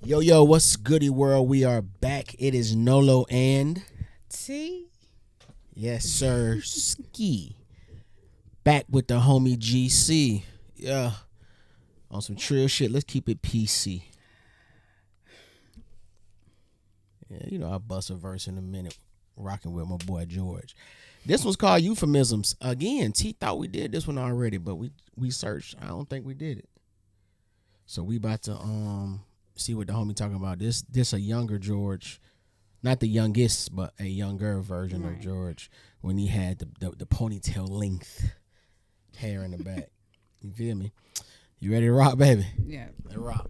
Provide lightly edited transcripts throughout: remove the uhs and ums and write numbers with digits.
Yo, what's goody world? We are back. It is Nolo and Tee. yes, sir, Ski. Back with the homie GC. Yeah, on some trill shit. Let's keep it PC. Yeah, you know I'll bust a verse in a minute. Rocking with my boy George. This one's called Euphemisms. Again, T thought we did this one already, but we searched. I don't think we did it. So we about to see what the homie talking about. This a younger George, not the youngest, but a younger version of George when he had the ponytail length hair in the back. You feel me? You ready to rock, baby? Yeah. Let's rock.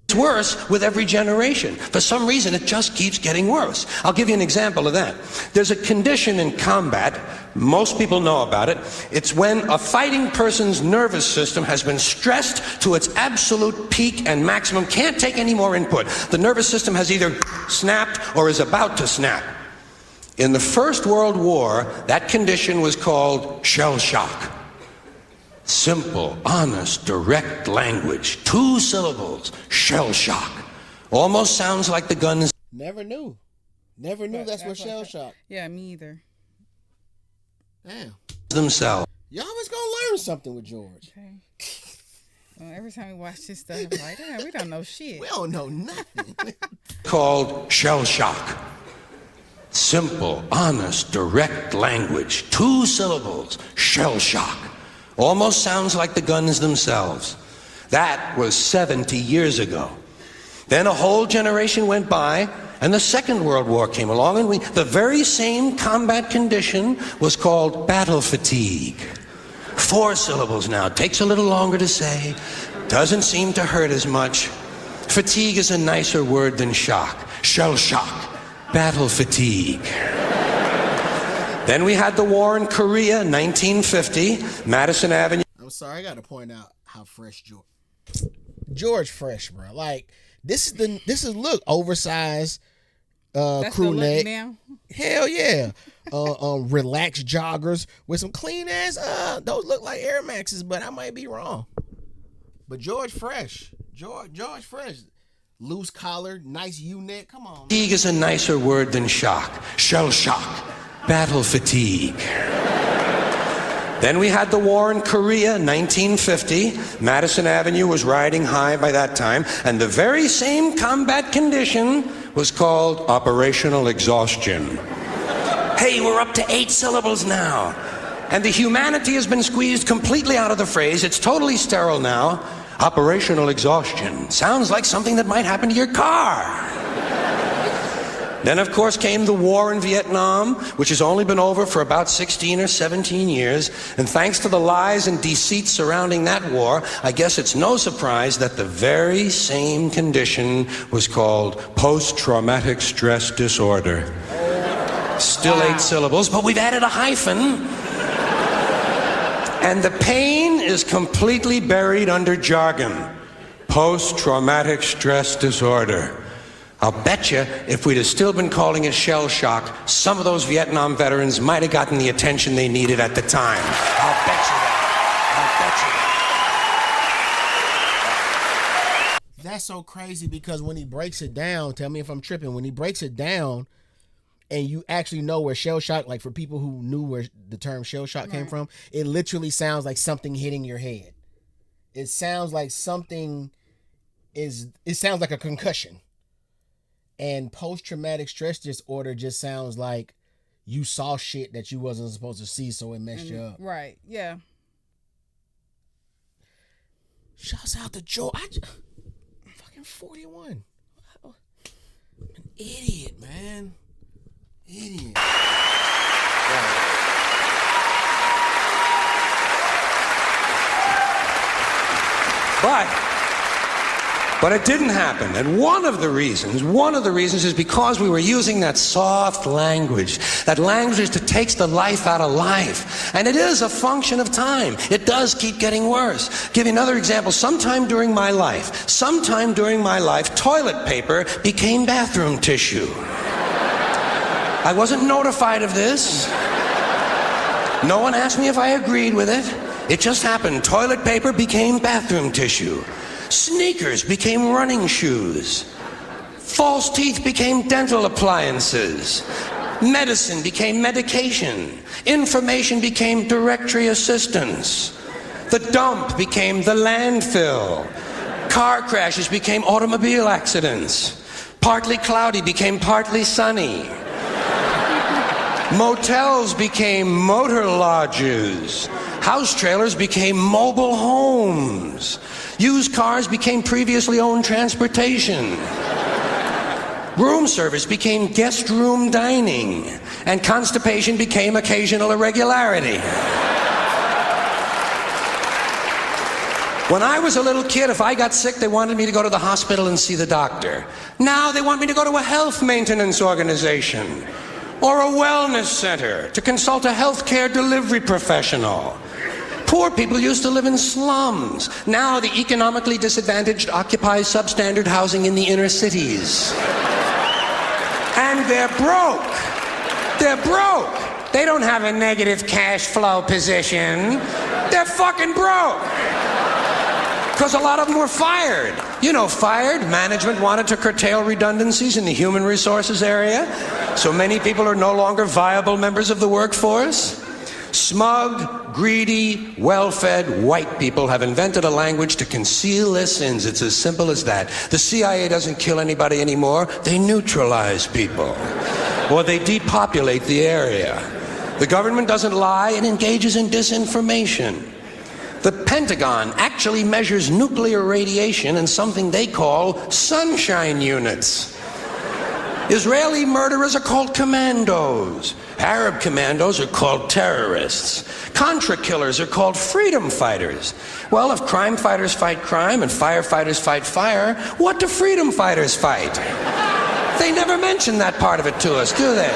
It's worse with every generation. For some reason, it just keeps getting worse. I'll give you an example of that. There's a condition in combat, most people know about it. It's when a fighting person's nervous system has been stressed to its absolute peak and maximum, can't take any more input. The nervous system has either snapped or is about to snap. In the First World War, that condition was called shell shock. Simple, honest, direct language. 2 syllables. Shell shock. Almost sounds like the guns. Never knew that's what shell shock. Yeah, me either. Damn. Themselves. Y'all was gonna learn something with George. Okay. Well, every time we watch this stuff, I'm like, damn, we don't know shit. We don't know nothing. Called shell shock. Simple, honest, direct language. 2 syllables. Shell shock. Almost sounds like the guns themselves. That was 70 years ago. Then a whole generation went by, and the Second World War came along, and the very same combat condition was called battle fatigue. 4 syllables now. Takes a little longer to say. Doesn't seem to hurt as much. Fatigue is a nicer word than shock. Shell shock. Battle fatigue. Then we had the war in Korea, 1950, Madison Avenue. I'm sorry, I gotta point out how fresh George fresh, bro. Like this is look oversized That's crew the look neck. now. Hell yeah. Relaxed joggers with some clean ass. Those look like Air Maxes, but I might be wrong. But George fresh, George fresh. Loose collar, nice U-neck. Come on. Fatigue is a nicer word than shock. Shell shock. Battle fatigue. Then we had the war in Korea, 1950. Madison Avenue was riding high by that time, and the very same combat condition was called operational exhaustion. Hey, we're up to 8 syllables now. And the humanity has been squeezed completely out of the phrase. It's totally sterile now. Operational exhaustion. Sounds like something that might happen to your car. Then, of course, came the war in Vietnam, which has only been over for about 16 or 17 years. And thanks to the lies and deceit surrounding that war, I guess it's no surprise that the very same condition was called post-traumatic stress disorder. Still 8 syllables, but we've added a hyphen. And the pain is completely buried under jargon. Post-traumatic stress disorder. I'll bet you if we'd have still been calling it shell shock, some of those Vietnam veterans might have gotten the attention they needed at the time. I'll bet you that. That's so crazy because when he breaks it down, tell me if I'm tripping, when he breaks it down and you actually know where shell shock, like for people who knew where the term shell shock came from, it literally sounds like something hitting your head. It sounds like it sounds like a concussion. And post-traumatic stress disorder just sounds like you saw shit that you wasn't supposed to see, so it messed you up. Right, yeah. Shouts out to Joe. Fucking 41. I'm an idiot, man. Idiot. But it didn't happen. And one of the reasons is because we were using that soft language, that language that takes the life out of life. And it is a function of time. It does keep getting worse. Give you another example. Sometime during my life, toilet paper became bathroom tissue. I wasn't notified of this. No one asked me if I agreed with it. It just happened. Toilet paper became bathroom tissue. Sneakers became running shoes. False teeth became dental appliances. Medicine became medication. Information became directory assistance. The dump became the landfill. Car crashes became automobile accidents. Partly cloudy became partly sunny. Motels became motor lodges. House trailers became mobile homes. Used cars became previously owned transportation. Room service became guest room dining. And constipation became occasional irregularity. When I was a little kid, if I got sick, they wanted me to go to the hospital and see the doctor. Now they want me to go to a health maintenance organization or a wellness center to consult a healthcare delivery professional. Poor people used to live in slums. Now the economically disadvantaged occupy substandard housing in the inner cities. And they're broke. They're broke. They don't have a negative cash flow position. They're fucking broke. Because a lot of them were fired. You know, fired. Management wanted to curtail redundancies in the human resources area, so many people are no longer viable members of the workforce. Smug, greedy, well-fed white people have invented a language to conceal their sins. It's as simple as that. The CIA doesn't kill anybody anymore. They neutralize people. Or they depopulate the area. The government doesn't lie. It engages in disinformation. The Pentagon actually measures nuclear radiation in something they call sunshine units. Israeli murderers are called commandos. Arab commandos are called terrorists. Contra killers are called freedom fighters. Well, if crime fighters fight crime and firefighters fight fire, what do freedom fighters fight? They never mention that part of it to us, do they?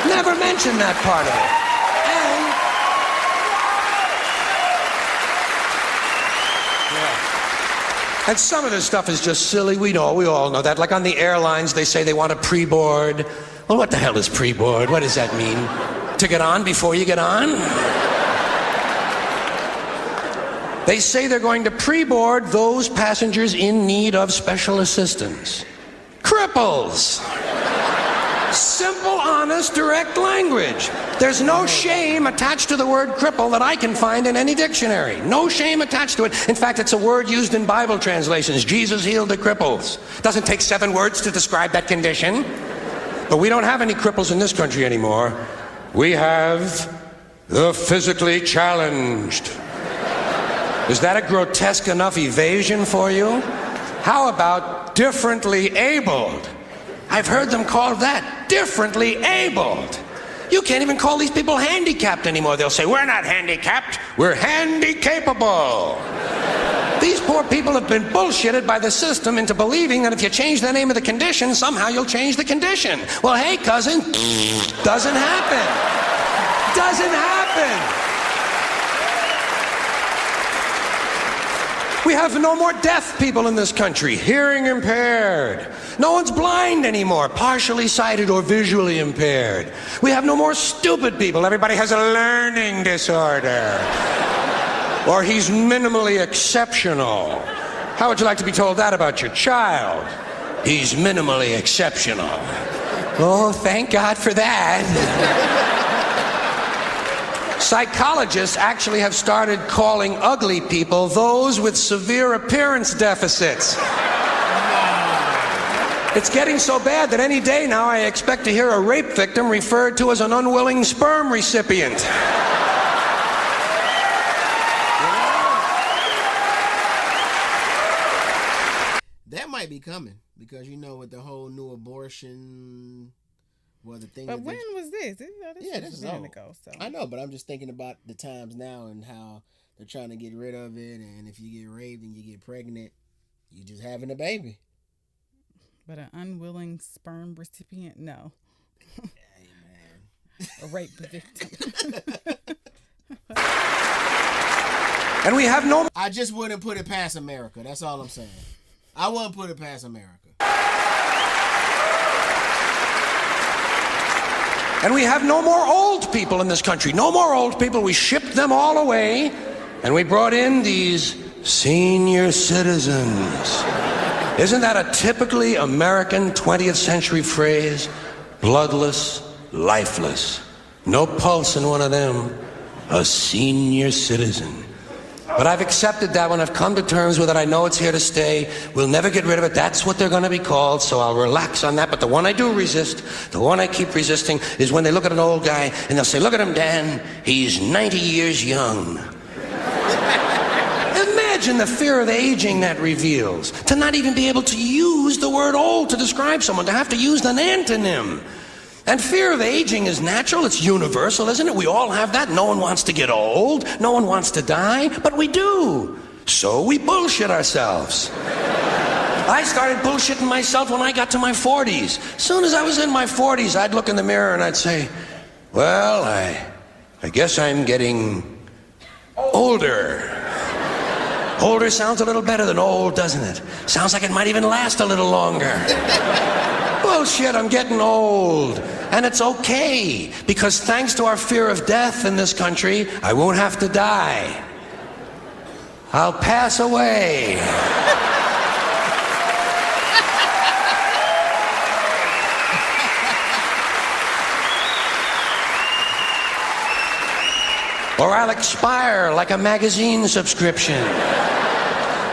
Never mention that part of it. And some of this stuff is just silly. We all know that. Like on the airlines, they say they want a pre-board. Well, what the hell is pre-board? What does that mean? To get on before you get on? They say they're going to pre-board those passengers in need of special assistance. Cripples! Simple, honest, direct language. There's no shame attached to the word cripple that I can find in any dictionary. No shame attached to it. In fact, it's a word used in Bible translations. Jesus healed the cripples. Doesn't take 7 words to describe that condition. But we don't have any cripples in this country anymore. We have the physically challenged. Is that a grotesque enough evasion for you? How about differently abled? I've heard them called that, differently abled. You can't even call these people handicapped anymore. They'll say, we're not handicapped, we're handy-capable. These poor people have been bullshitted by the system into believing that if you change the name of the condition, somehow you'll change the condition. Well, hey, cousin, doesn't happen. Doesn't happen. We have no more deaf people in this country, hearing impaired. No one's blind anymore, partially sighted or visually impaired. We have no more stupid people. Everybody has a learning disorder. Or he's minimally exceptional. How would you like to be told that about your child? He's minimally exceptional. Oh, thank God for that. Psychologists actually have started calling ugly people those with severe appearance deficits. It's getting so bad that any day now I expect to hear a rape victim referred to as an unwilling sperm recipient. That might be coming because, you know, with the whole new abortion... Well, the thing. But when was this? This is a minute old. ago. So. I know, but I'm just thinking about the times now and how they're trying to get rid of it. And if you get raped and you get pregnant, you just having a baby. But an unwilling sperm recipient, no. Hey, man. A rape victim. And we have no... I just wouldn't put it past America. That's all I'm saying. I wouldn't put it past America. And we have no more old people in this country. No more old people. We shipped them all away. And we brought in these Senior citizens. Isn't that a typically American 20th century phrase? Bloodless, lifeless. No pulse in one of them. A senior citizen. But I've accepted that one. I've come to terms with it. I know it's here to stay. We'll never get rid of it. That's what they're going to be called, so I'll relax on that. But the one I do resist, the one I keep resisting, is when they look at an old guy and they'll say, look at him, Dan. He's 90 years young. Imagine the fear of aging that reveals. To not even be able to use the word old to describe someone, to have to use an antonym. And fear of aging is natural, it's universal, isn't it? We all have that. No one wants to get old, no one wants to die, but we do. So we bullshit ourselves. I started bullshitting myself when I got to my 40s. As soon as I was in my 40s, I'd look in the mirror and I'd say, well, I guess I'm getting older. Older sounds a little better than old, doesn't it? Sounds like it might even last a little longer. Bullshit, I'm getting old. And it's okay, because thanks to our fear of death in this country, I won't have to die. I'll pass away. Or I'll expire like a magazine subscription.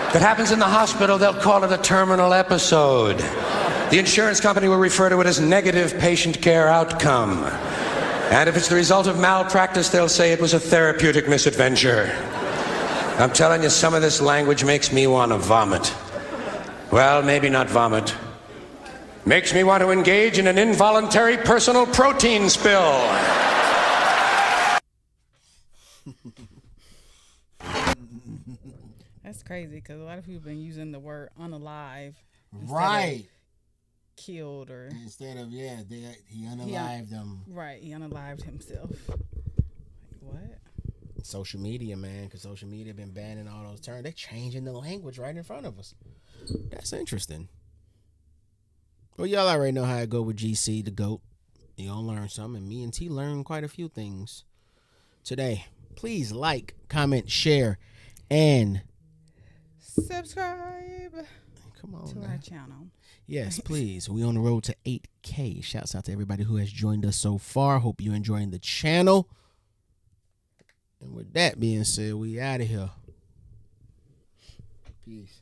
If it happens in the hospital, they'll call it a terminal episode. The insurance company will refer to it as negative patient care outcome. And if it's the result of malpractice, they'll say it was a therapeutic misadventure. I'm telling you, some of this language makes me want to vomit. Well, maybe not vomit. Makes me want to engage in an involuntary personal protein spill. That's crazy because a lot of people have been using the word unalive. Right. Killed or instead of he unalived them. Right, he unalived himself. Like, what? Social media, man, because social media been banning all those terms. They're changing the language right in front of us. That's interesting. Well, y'all already know how I go with GC, the GOAT. You gonna learn something, and me and T learned quite a few things today. Please like, comment, share, and subscribe. Come on to our channel. Yes, please. We on the road to 8K. Shouts out to everybody who has joined us so far. Hope you're enjoying the channel. And with that being said, we out of here. Peace.